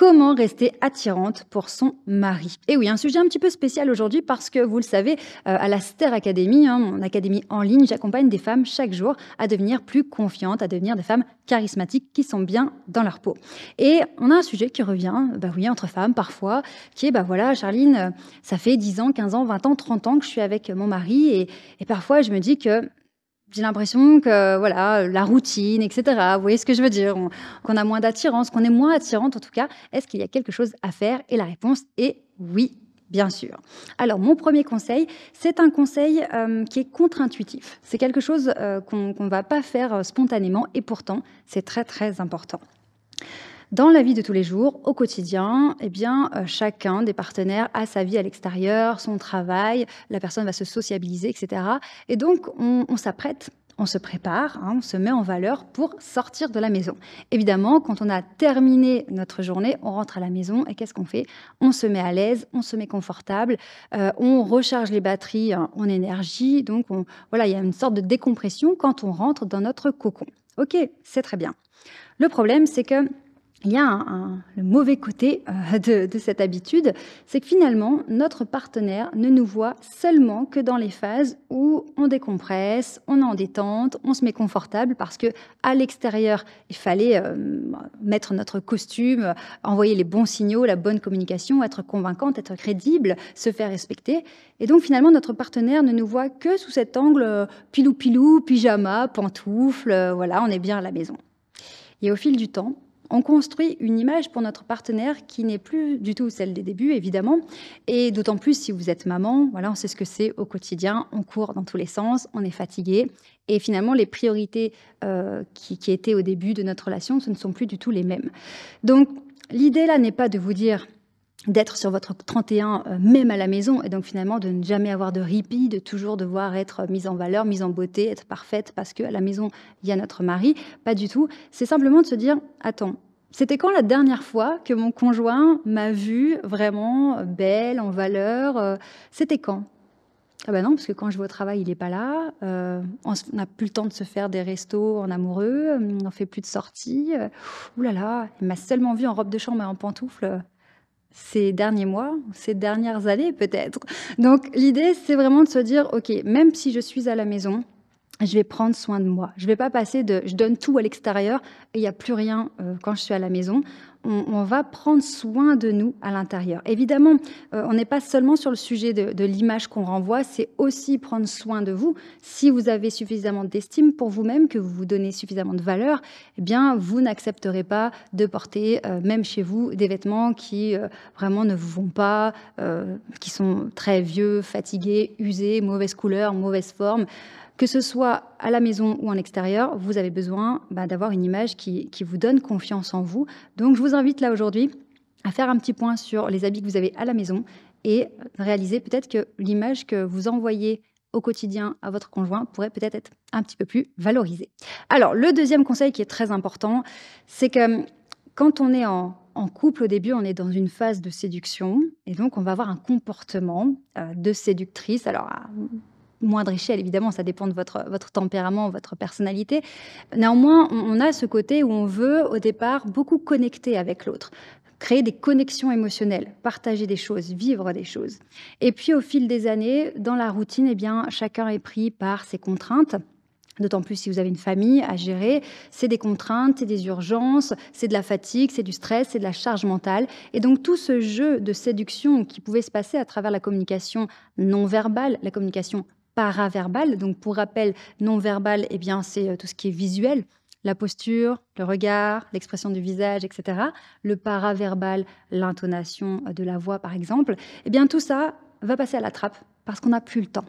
Comment rester attirante pour son mari? Et oui, un sujet un petit peu spécial aujourd'hui parce que vous le savez, à la Ster Academy, mon académie en ligne, j'accompagne des femmes chaque jour à devenir plus confiantes, à devenir des femmes charismatiques qui sont bien dans leur peau. Et on a un sujet qui revient, bah oui, entre femmes parfois, qui est, bah voilà, Charline, ça fait 10 ans, 15 ans, 20 ans, 30 ans que je suis avec mon mari et parfois je me dis que j'ai l'impression que voilà, la routine et cetera, vous voyez ce que je veux dire? Qu'on a moins d'attirance, qu'on est moins attirante en tout cas. Est-ce qu'il y a quelque chose à faire? Et la réponse est oui, bien sûr. Alors mon premier conseil, c'est un conseil, qui est contre-intuitif. C'est quelque chose, qu'on va pas faire, spontanément et pourtant c'est très, très important. Dans la vie de tous les jours, au quotidien, eh bien, chacun des partenaires a sa vie à l'extérieur, son travail, la personne va se sociabiliser et cetera et donc on s'apprête, on se prépare, on se met en valeur pour sortir de la maison. Évidemment, quand on a terminé notre journée, on rentre à la maison et qu'est-ce qu'on fait? On se met à l'aise, on se met confortable, on recharge les batteries en énergie donc voilà, il y a une sorte de décompression quand on rentre dans notre cocon. OK, c'est très bien. Le problème, c'est que il y a le mauvais côté de cette habitude, c'est que finalement, notre partenaire ne nous voit seulement que dans les phases où on décompresse, on est en détente, on se met confortable parce que à l'extérieur, il fallait mettre notre costume, envoyer les bons signaux, la bonne communication, être convaincante, être crédible, se faire respecter. Et donc finalement, notre partenaire ne nous voit que sous cet angle pilou-pilou, pyjama, pantoufles, voilà, on est bien à la maison. Et au fil du temps, on construit une image pour notre partenaire qui n'est plus du tout celle des débuts, évidemment. Et d'autant plus si vous êtes maman, voilà, on sait ce que c'est au quotidien, on court dans tous les sens, on est fatigué. Et finalement, les priorités qui étaient au début de notre relation, ce ne sont plus du tout les mêmes. Donc, l'idée là n'est pas de vous dire d'être sur votre 31, même à la maison et donc finalement de ne jamais avoir de répit, de toujours devoir être mise en valeur, mise en beauté, être parfaite parce qu'à la maison, il y a notre mari. Pas du tout. C'est simplement de se dire: «Attends, c'était quand la dernière fois que mon conjoint m'a vue vraiment, belle, en valeur, c'était quand?» «Ah bah non, parce que quand je vais au travail, il est pas là, on n'a plus le temps de se faire des restos en amoureux, on fait plus de sorties, ouh là là, il m'a seulement vue en robe de chambre et en pantoufles, ces derniers mois, ces dernières années peut-être. Donc l'idée, c'est vraiment de se dire: «OK, même si je suis à la maison, je vais prendre soin de moi. Je vais pas passer de je donne tout à l'extérieur et il y a plus rien, quand je suis à la maison. On va prendre soin de nous à l'intérieur. Évidemment, on n'est pas seulement sur le sujet de l'image qu'on renvoie, c'est aussi prendre soin de vous. Si vous avez suffisamment d'estime pour vous-même, que vous vous donnez suffisamment de valeur, eh bien, vous n'accepterez pas de porter, même chez vous, des vêtements qui, vraiment ne vous vont pas, qui sont très vieux, fatigués, usés, mauvaise couleur, mauvaise forme. Que ce soit à la maison ou en extérieur, vous avez besoin, d'avoir une image qui vous donne confiance en vous. Donc je vous invite là aujourd'hui à faire un petit point sur les habits que vous avez à la maison et réaliser peut-être que l'image que vous envoyez au quotidien à votre conjoint pourrait peut-être être un petit peu plus valorisée. Alors le deuxième conseil qui est très important, c'est que quand on est en couple au début, on est dans une phase de séduction et donc on va avoir un comportement, de séductrice. Alors à moindre échelle évidemment, ça dépend de votre tempérament, votre personnalité. Néanmoins, on a ce côté où on veut au départ beaucoup connecter avec l'autre, créer des connexions émotionnelles, partager des choses, vivre des choses. Et puis au fil des années, dans la routine, eh bien, chacun est pris par ses contraintes. D'autant plus si vous avez une famille à gérer, c'est des contraintes, c'est des urgences, c'est de la fatigue, c'est du stress, c'est de la charge mentale. Et donc tout ce jeu de séduction qui pouvait se passer à travers la communication non verbale, la communication paraverbale, donc pour rappel, non verbal, eh bien c'est tout ce qui est visuel, la posture, le regard, l'expression du visage, etc. Le paraverbal, l'intonation de la voix par exemple, eh bien tout ça va passer à la trappe parce qu'on n'a plus le temps.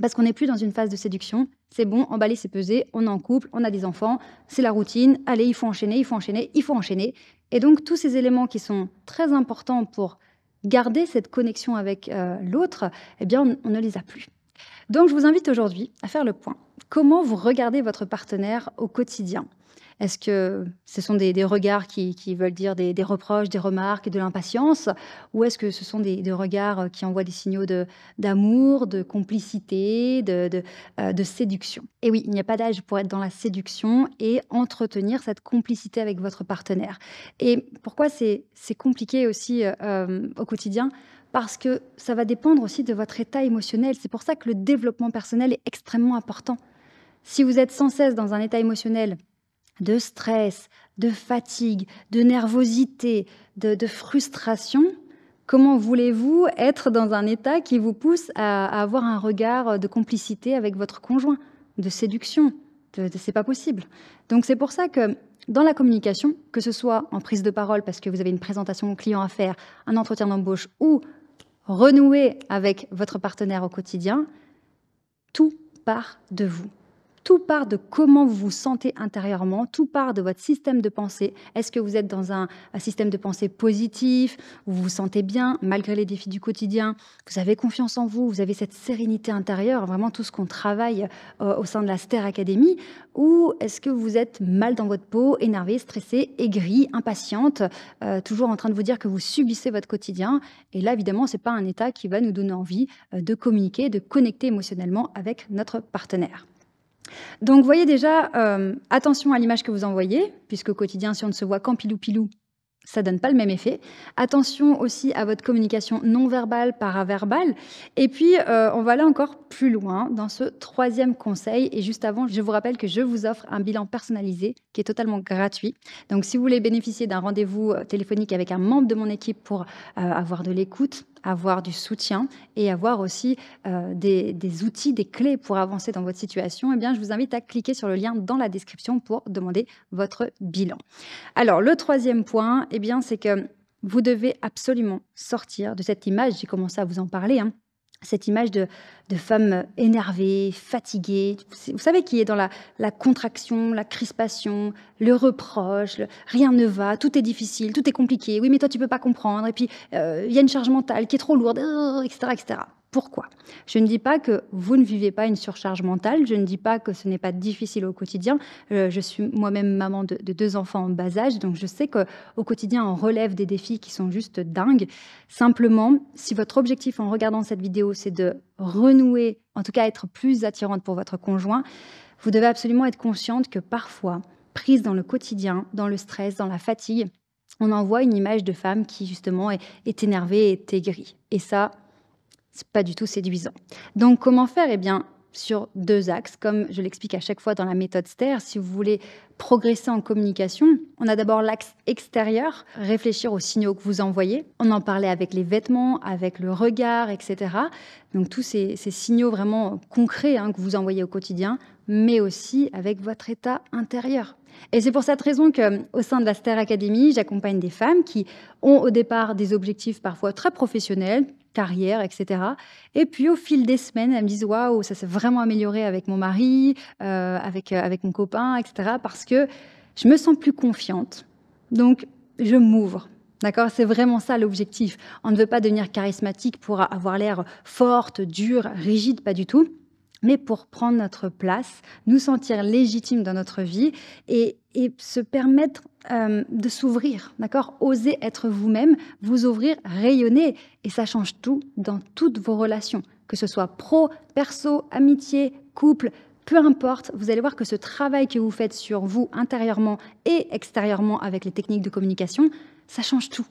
Parce qu'on n'est plus dans une phase de séduction. C'est bon, emballer, c'est peser, on est en couple, on a des enfants, c'est la routine. Allez, il faut enchaîner, il faut enchaîner, il faut enchaîner. Et donc, tous ces éléments qui sont très importants pour garder cette connexion avec l'autre, eh bien, on ne les a plus. Donc, je vous invite aujourd'hui à faire le point. Comment vous regardez votre partenaire au quotidien? Est-ce que ce sont des regards qui veulent dire des reproches, des remarques, de l'impatience? Ou est-ce que ce sont des regards, qui envoient des signaux d'amour, de complicité, de séduction? Et oui, il n'y a pas d'âge pour être dans la séduction et entretenir cette complicité avec votre partenaire. Et pourquoi c'est compliqué aussi, au quotidien? Parce que ça va dépendre aussi de votre état émotionnel. C'est pour ça que le développement personnel est extrêmement important. Si vous êtes sans cesse dans un état émotionnel de stress, de fatigue, de nervosité, de frustration, comment voulez-vous être dans un état qui vous pousse à avoir un regard de complicité avec votre conjoint, de séduction? C'est pas possible. Donc c'est pour ça que dans la communication, que ce soit en prise de parole parce que vous avez une présentation client à faire, un entretien d'embauche ou renouer avec votre partenaire au quotidien, tout part de vous. Tout part de comment vous vous sentez intérieurement, tout part de votre système de pensée. Est-ce que vous êtes dans un système de pensée positif, vous vous sentez bien malgré les défis du quotidien, vous avez confiance en vous, vous avez cette sérénité intérieure, vraiment tout ce qu'on travaille au sein de la Ster Academy, ou est-ce que vous êtes mal dans votre peau, énervé, stressé, aigri, impatiente, toujours en train de vous dire que vous subissez votre quotidien? Et là, évidemment, ce n'est pas un état qui va nous donner envie de communiquer, de connecter émotionnellement avec notre partenaire. Donc, voyez déjà, attention à l'image que vous envoyez, puisque au quotidien, si on ne se voit qu'en pilou-pilou, ça donne pas le même effet. Attention aussi à votre communication non verbale, paraverbale. Et puis, on va aller encore plus loin dans ce troisième conseil. Et juste avant, je vous rappelle que je vous offre un bilan personnalisé qui est totalement gratuit. Donc, si vous voulez bénéficier d'un rendez-vous téléphonique avec un membre de mon équipe pour avoir de l'écoute, avoir du soutien et avoir aussi des outils, des clés pour avancer dans votre situation, eh bien, je vous invite à cliquer sur le lien dans la description pour demander votre bilan. Alors, le troisième point, eh bien, c'est que vous devez absolument sortir de cette image, j'ai commencé à vous en parler, hein, cette image de femme énervée, fatiguée, vous savez, qui est dans la contraction, la crispation, le reproche, rien ne va, tout est difficile, tout est compliqué, oui mais toi tu peux pas comprendre, et puis il y a une charge mentale qui est trop lourde, etc., etc. Pourquoi? Je ne dis pas que vous ne vivez pas une surcharge mentale, je ne dis pas que ce n'est pas difficile au quotidien. Je suis moi-même maman de 2 enfants en bas âge, donc je sais qu'au quotidien, on relève des défis qui sont juste dingues. Simplement, si votre objectif en regardant cette vidéo, c'est de renouer, en tout cas être plus attirante pour votre conjoint, vous devez absolument être consciente que parfois, prise dans le quotidien, dans le stress, dans la fatigue, on envoie une image de femme qui justement est énervée, est aigrie. Et ça, c'est pas du tout séduisant. Donc, comment faire? Eh bien, sur 2 axes, comme je l'explique à chaque fois dans la méthode Ster. Si vous voulez progresser en communication, on a d'abord l'axe extérieur, réfléchir aux signaux que vous envoyez. On en parlait avec les vêtements, avec le regard, etc. Donc, tous ces signaux vraiment concrets que vous envoyez au quotidien, mais aussi avec votre état intérieur. Et c'est pour cette raison qu'au sein de la Ster Academy, j'accompagne des femmes qui ont au départ des objectifs parfois très professionnels, carrière, etc. Et puis au fil des semaines, elles me disent: «Waouh, ça s'est vraiment amélioré avec mon mari, avec mon copain, etc. parce que je me sens plus confiante. Donc je m'ouvre». D'accord? C'est vraiment ça l'objectif. On ne veut pas devenir charismatique pour avoir l'air forte, dure, rigide, pas du tout. Mais pour prendre notre place, nous sentir légitimes dans notre vie et se permettre de s'ouvrir, d'accord? Oser être vous-même, vous ouvrir, rayonner. Et ça change tout dans toutes vos relations, que ce soit pro, perso, amitié, couple, peu importe. Vous allez voir que ce travail que vous faites sur vous intérieurement et extérieurement avec les techniques de communication, ça change tout.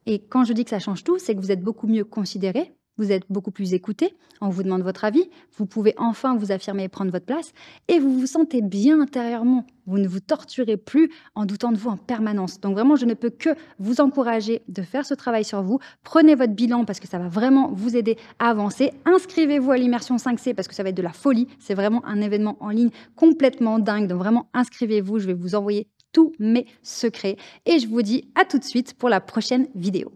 Et quand je dis que ça change tout, c'est que vous êtes beaucoup mieux considéré. Vous êtes beaucoup plus écouté, on vous demande votre avis, vous pouvez enfin vous affirmer et prendre votre place et vous vous sentez bien intérieurement. Vous ne vous torturez plus en doutant de vous en permanence. Donc vraiment, je ne peux que vous encourager de faire ce travail sur vous. Prenez votre bilan parce que ça va vraiment vous aider à avancer. Inscrivez-vous à l'immersion 5C parce que ça va être de la folie. C'est vraiment un événement en ligne complètement dingue. Donc vraiment, inscrivez-vous. Je vais vous envoyer tous mes secrets et je vous dis à tout de suite pour la prochaine vidéo.